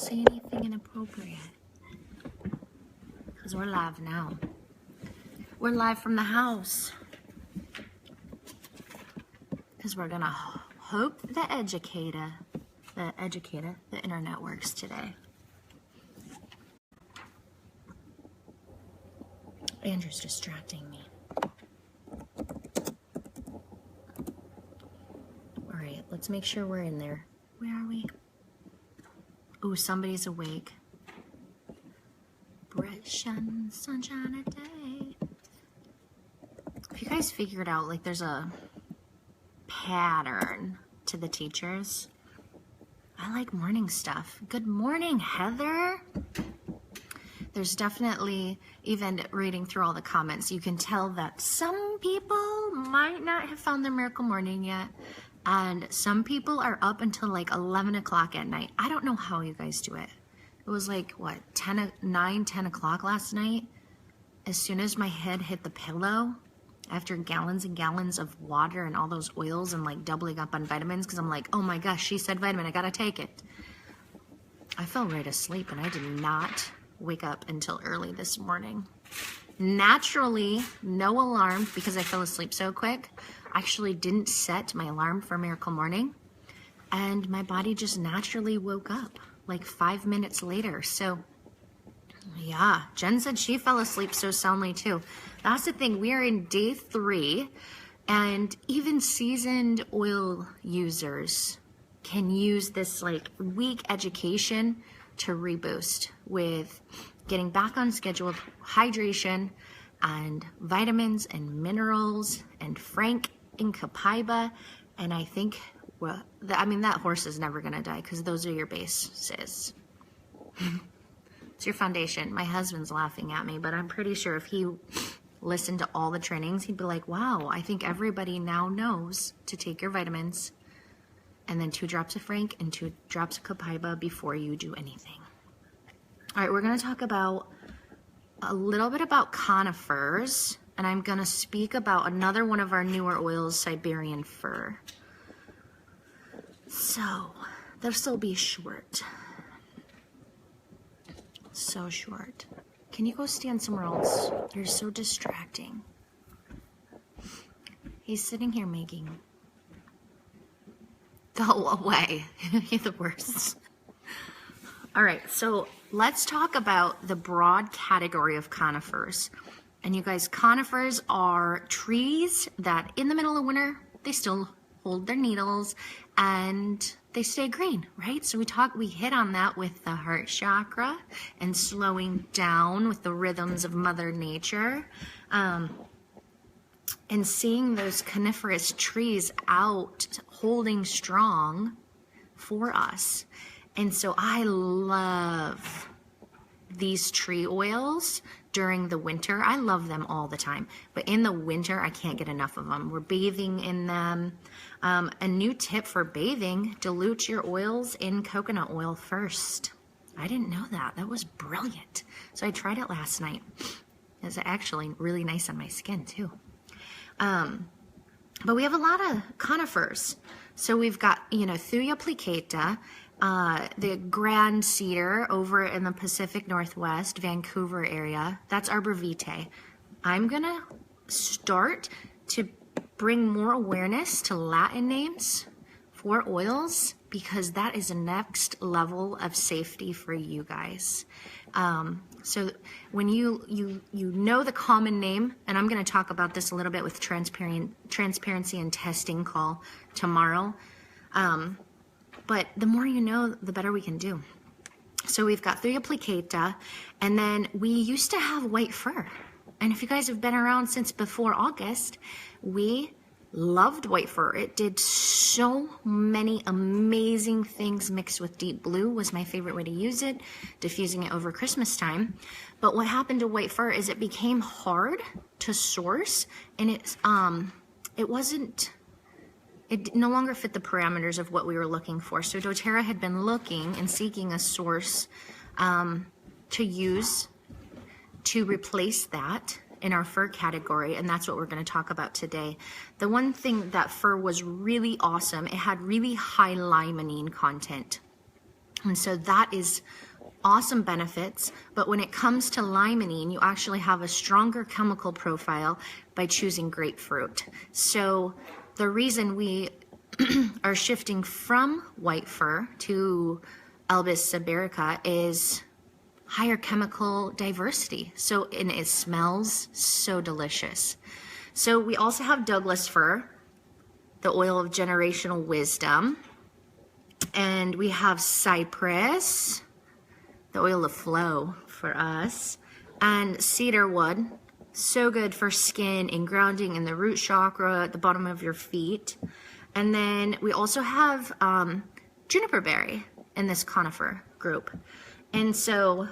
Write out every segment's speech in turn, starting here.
say anything inappropriate. Because we're live now. We're live from the house. Because we're going to hope the internet works today. Andrew's distracting me. All right, let's make sure we're in there. Where are we? Ooh, somebody's awake. Bright shining sunshine a day. If you guys figured out, like, there's a pattern to the teachers. I like morning stuff. Good morning, Heather. There's definitely, even reading through all the comments, you can tell that some people might not have found their miracle morning yet. And some people are up until like 11 o'clock at night. I don't know how you guys do it. It was like, what, 9, 10 o'clock last night? As soon as my head hit the pillow, after gallons and gallons of water and all those oils and like doubling up on vitamins, because I'm like, oh my gosh, she said vitamin, I gotta take it. I fell right asleep and I did not wake up until early this morning. Naturally, no alarm because I fell asleep so quick. I actually didn't set my alarm for Miracle Morning, and my body just naturally woke up like 5 minutes later. So yeah, Jen said she fell asleep so soundly too. That's the thing. We are in day 3, and even seasoned oil users can use this like week education to reboost with getting back on schedule of hydration and vitamins and minerals and Frank and Copaiba. And I think, well, that horse is never going to die because those are your bases. It's your foundation. My husband's laughing at me, but I'm pretty sure if he listened to all the trainings, he'd be like, wow, I think everybody now knows to take your vitamins and then 2 drops of Frank and 2 drops of Copaiba before you do anything. All right, we're going to talk about a little bit about conifers, and I'm going to speak about another one of our newer oils, Siberian Fir. So, this will be short. So short. Can you go stand somewhere else? You're so distracting. He's sitting here making. Go away. You're the worst. All right, so let's talk about the broad category of conifers. And you guys, conifers are trees that in the middle of winter, they still hold their needles and they stay green, right? So we hit on that with the heart chakra and slowing down with the rhythms of Mother Nature. And seeing those coniferous trees out holding strong for us. And so I love these tree oils during the winter. I love them all the time, but in the winter, I can't get enough of them. We're bathing in them. A new tip for bathing, dilute your oils in coconut oil first. I didn't know that. That was brilliant. So I tried it last night. It's actually really nice on my skin too. But we have a lot of conifers. So we've got, Thuya plicata, the grand cedar over in the Pacific Northwest, Vancouver area. That's Arbor Vitae. I'm going to start to bring more awareness to Latin names for oils because that is the next level of safety for you guys. So when you know the common name, and I'm going to talk about this a little bit with transparency and testing call tomorrow. But the more you know, the better we can do. So we've got Thuya plicata, and then we used to have white fir. And if you guys have been around since before August, we loved white fir. It did so many amazing things. Mixed with deep blue was my favorite way to use it, diffusing it over Christmas time. But what happened to white fir is it became hard to source, and it no longer fit the parameters of what we were looking for. So doTERRA had been looking and seeking a source to use to replace that in our fir category, and that's what we're going to talk about today. The one thing that fir was really awesome, it had really high limonene content. And so that is awesome benefits. But when it comes to limonene, you actually have a stronger chemical profile by choosing grapefruit. So the reason we are shifting from white fir to Albus siberica is higher chemical diversity. So, and it smells so delicious. So we also have Douglas fir, the oil of generational wisdom. And we have cypress, the oil of flow for us, and cedar wood, so good for skin and grounding in the root chakra at the bottom of your feet. And then we also have juniper berry in this conifer group. And so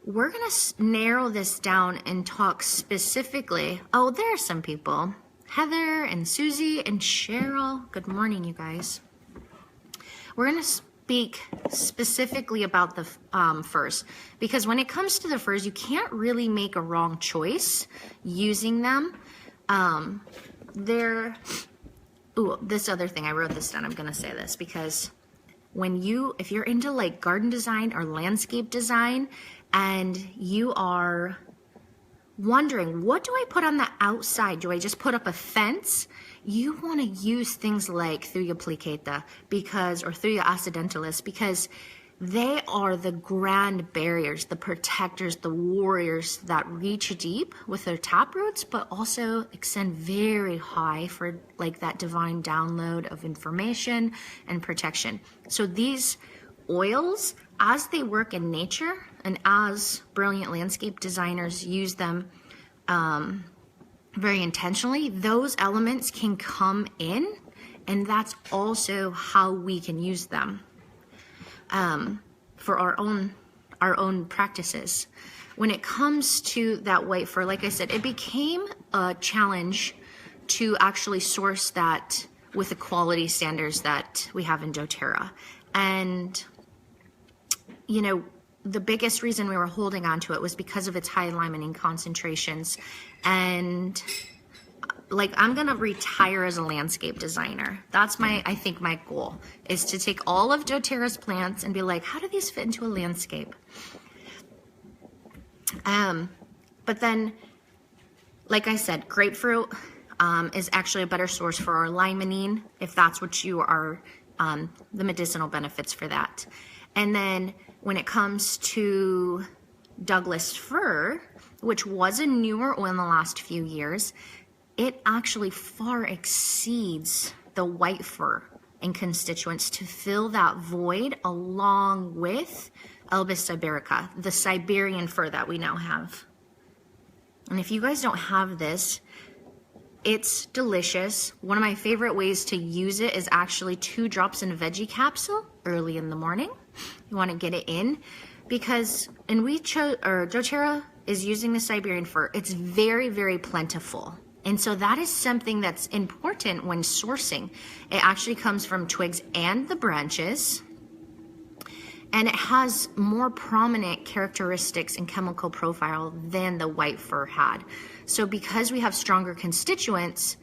we're going to narrow this down and talk specifically. Oh, there are some people. Heather and Susie and Cheryl. Good morning, you guys. We're going to speak specifically about the firs, because when it comes to the firs, you can't really make a wrong choice using them. This other thing, I wrote this down. I'm going to say this because if you're into like garden design or landscape design and you are wondering, what do I put on the outside? Do I just put up a fence? You want to use things like Thuja plicata or Thuja accidentalis, because they are the grand barriers, the protectors, the warriors that reach deep with their tap roots, but also extend very high for like that divine download of information and protection. So these oils, as they work in nature and as brilliant landscape designers use them very intentionally, those elements can come in, and that's also how we can use them for our own practices. When it comes to that white fir, like I said, it became a challenge to actually source that with the quality standards that we have in doTERRA. And you know, the biggest reason we were holding on to it was because of its high limonene concentrations. And like, I'm going to retire as a landscape designer. That's I think my goal is to take all of doTERRA's plants and be like, how do these fit into a landscape? But then, like I said, grapefruit is actually a better source for our limonene, if that's what you are, the medicinal benefits for that. And then when it comes to Douglas fir, which was a newer oil in the last few years, it actually far exceeds the white fir in constituents to fill that void, along with Albus siberica, the Siberian fir that we now have. And if you guys don't have this, it's delicious. One of my favorite ways to use it is actually 2 drops in a veggie capsule early in the morning. You want to get it in because, and doTERRA is using the Siberian fir. It's very, very plentiful. And so that is something that's important when sourcing. It actually comes from twigs and the branches, and it has more prominent characteristics and chemical profile than the white fir had. So because we have stronger constituents,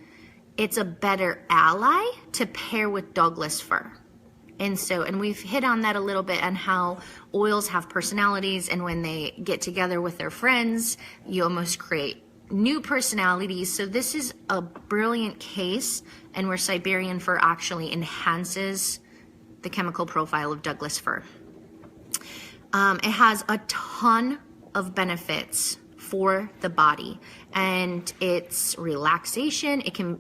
it's a better ally to pair with Douglas fir. And we've hit on that a little bit, on how oils have personalities, and when they get together with their friends, you almost create new personalities. So this is a brilliant case, and where Siberian fir actually enhances the chemical profile of Douglas fir. It has a ton of benefits for the body, and it's relaxation. It can,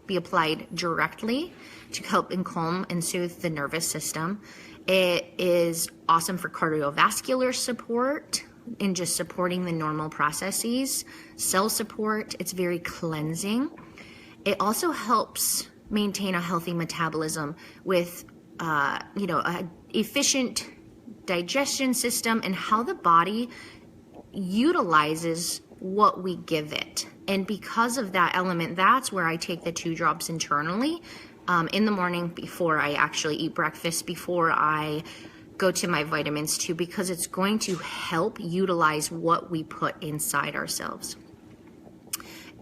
be applied directly to help and calm and soothe the nervous system. It is awesome for cardiovascular support and just supporting the normal processes, cell support. It's very cleansing. It also helps maintain a healthy metabolism with, a efficient digestion system, and how the body utilizes what we give it. And because of that element, that's where I take the 2 drops internally in the morning before I actually eat breakfast, before I go to my vitamins too, because it's going to help utilize what we put inside ourselves.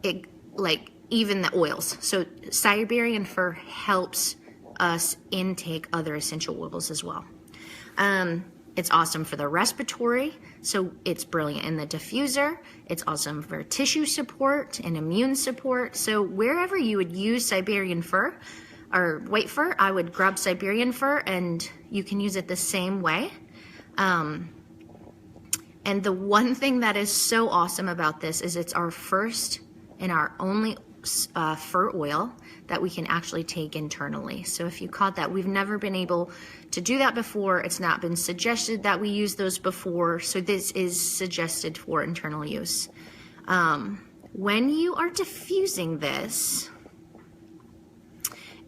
It, like even the oils. So Siberian fir helps us intake other essential oils as well. It's awesome for the respiratory, so it's brilliant in the diffuser. It's awesome for tissue support and immune support. So wherever you would use Siberian fir or white fir, I would grab Siberian fir, and you can use it the same way. And the one thing that is so awesome about this is it's our first and our only fir oil that we can actually take internally. So if you caught that, we've never been able to do that before. It's not been suggested that we use those before. So this is suggested for internal use. When you are diffusing this,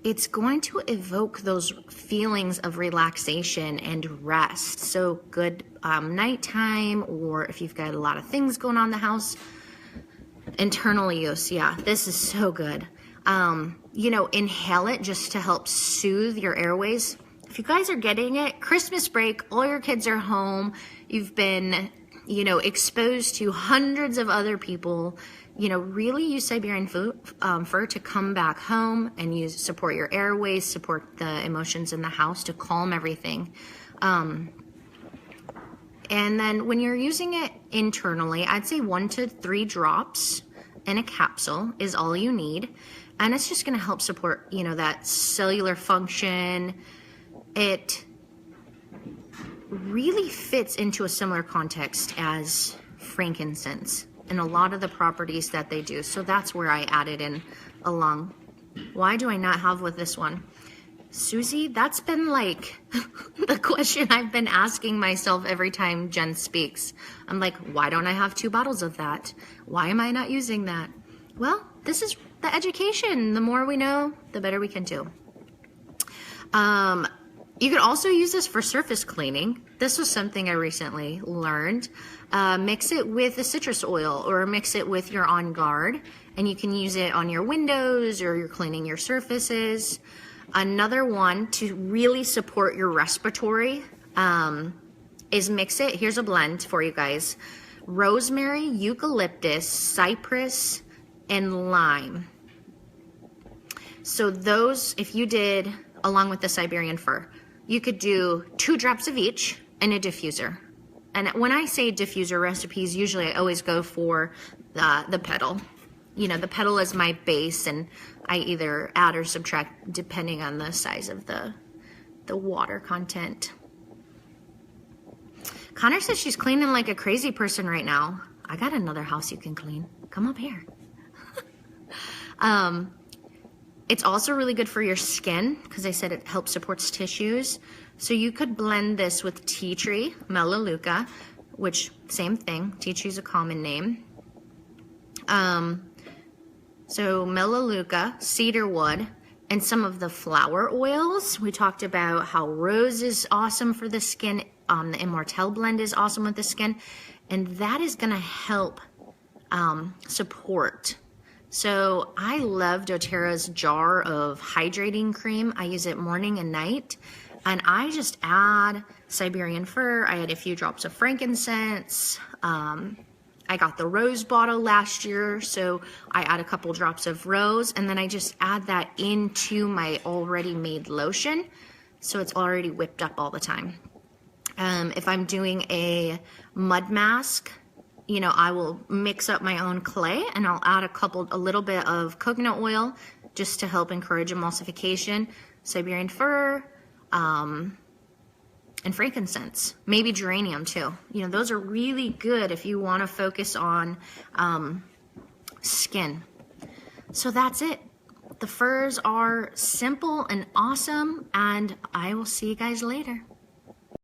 it's going to evoke those feelings of relaxation and rest. So good nighttime, or if you've got a lot of things going on in the house, internal use. Yeah, this is so good. You know, inhale it just to help soothe your airways. If you guys are getting it, Christmas break, all your kids are home. You've been, you know, exposed to hundreds of other people. You know, really use Siberian fir to come back home and support your airways, support the emotions in the house to calm everything. And then when you're using it internally, I'd say 1 to 3 drops in a capsule is all you need. And it's just going to help support, you know, that cellular function. It really fits into a similar context as frankincense and a lot of the properties that they do. So that's where I added in along. Why do I not have with this one? Susie, that's been like the question I've been asking myself every time Jen speaks. I'm like, why don't I have 2 bottles of that? Why am I not using that? Well, this is the education. The more we know, the better we can do. You could also use this for surface cleaning. This was something I recently learned. Mix it with a citrus oil or mix it with your On Guard, and you can use it on your windows or you're cleaning your surfaces. Another one to really support your respiratory is mix it. Here's a blend for you guys. Rosemary, eucalyptus, cypress, and lime. So those, if you did along with the Siberian fir, you could do 2 drops of each in a diffuser. And when I say diffuser recipes, usually I always go for the petal. You know, the petal is my base, and I either add or subtract depending on the size of the water content. Connor says she's cleaning like a crazy person right now. I got another house you can clean. Come up here. It's also really good for your skin because I said it helps supports tissues. So you could blend this with tea tree, melaleuca, which same thing. Tea tree is a common name. So melaleuca, cedarwood, and some of the flower oils. We talked about how rose is awesome for the skin. The Immortelle blend is awesome with the skin. And that is going to help support. So I love doTERRA's jar of hydrating cream. I use it morning and night. And I just add Siberian fir. I add a few drops of frankincense. I got the rose bottle last year, so I add a couple drops of rose, and then I just add that into my already made lotion, so it's already whipped up all the time. If I'm doing a mud mask, you know, I will mix up my own clay, and I'll add a little bit of coconut oil just to help encourage emulsification, Siberian fir, and frankincense, maybe geranium too. You know, those are really good if you want to focus on skin. So that's it. The firs are simple and awesome, and I will see you guys later.